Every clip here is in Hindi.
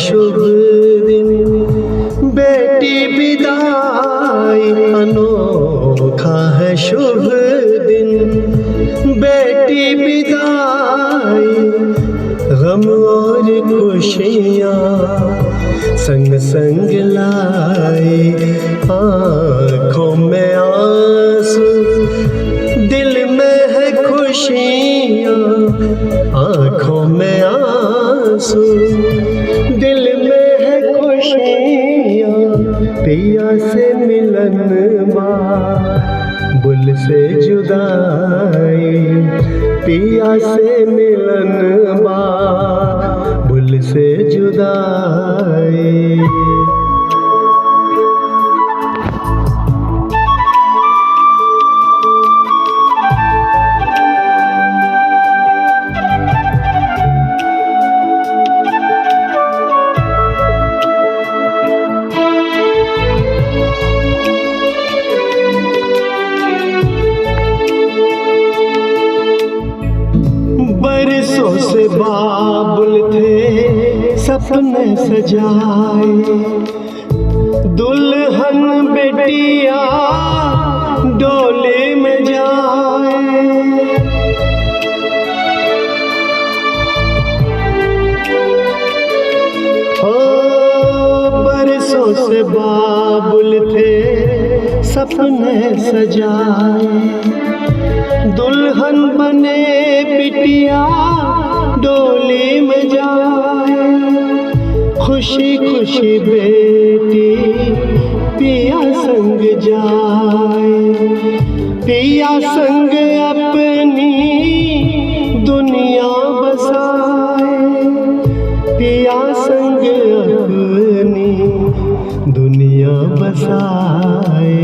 शुभ दिन, बेटी विदाई अनोखा है शुभ दिन, बेटी विदाई गम और खुशियाँ संग संग लाए, आँखों में आंसू दिल में है खुशियाँ, आँखों में आंसू दिल में है खुशियाँ, पिया से मिलन माँ बुल से जुदाई, पिया से मिलन माँ बुल से जुदाई। बरसों से बाबुल थे सपने सजाए, दुल्हन बेटिया डोली में जाए, हो बरसों से बाबुल थे सपने सजाए, दुल्हन बने बिटिया डोली में जाए, खुशी खुशी बेटी पिया संग जाए, पिया संग अपनी दुनिया बसाए, पिया संग अपनी दुनिया बसाए।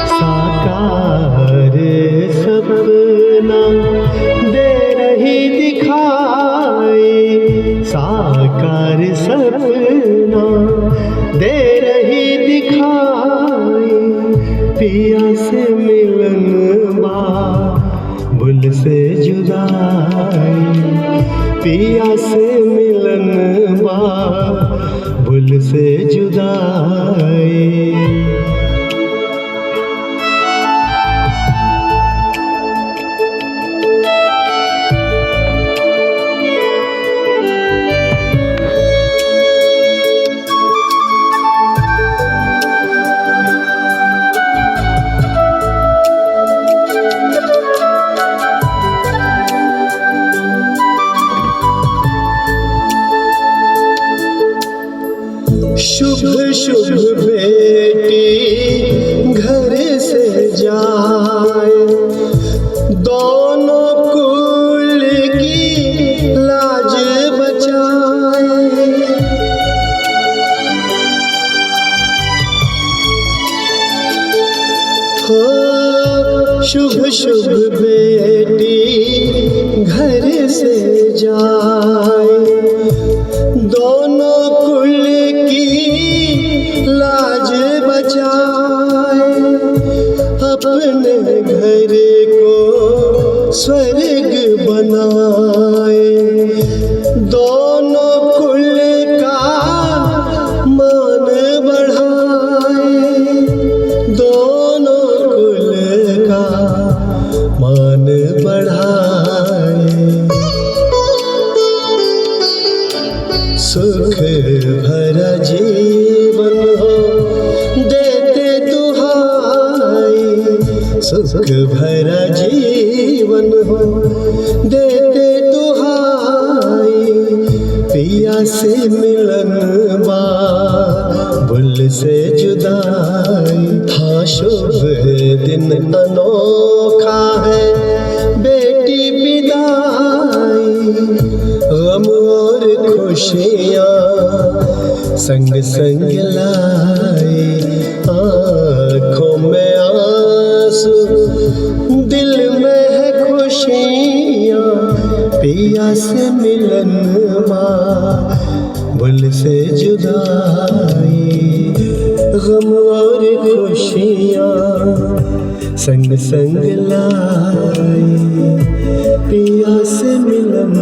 साकार सपना दे रही दिखाई, साकार सपना दे रही दिखाई, पिया से मिलन माँ बुल से जुदाई, पिया से मिलन माँ बुल से जुदाई। शुभ शुभ बेटी घर से जाए, दोनों कुल की लाज बचाए, हो शुभ शुभ बेटी घर से जाए, दोनों कुल की लाज बचाए, अपने घर को स्वर्ग बनाए, दोनों कुल का मान बढ़ाए, दोनों कुल का मान बढ़ाए। सुख भरा जीवन हो देते दुहाई, सुख भरा जीवन हो देते दुहाई, पिया से मिलन माँ बुल से जुदाई। हाँ शुभ दिन अनोखा है बेटी विदाई, गम और खुशियाँ संग संग लाए, आँखों में आंसू दिल में है खुशियाँ, पिया से मिलन माँ बुल से जुदाई, गम और खुशियाँ संग संग लाई, पिया से मिलन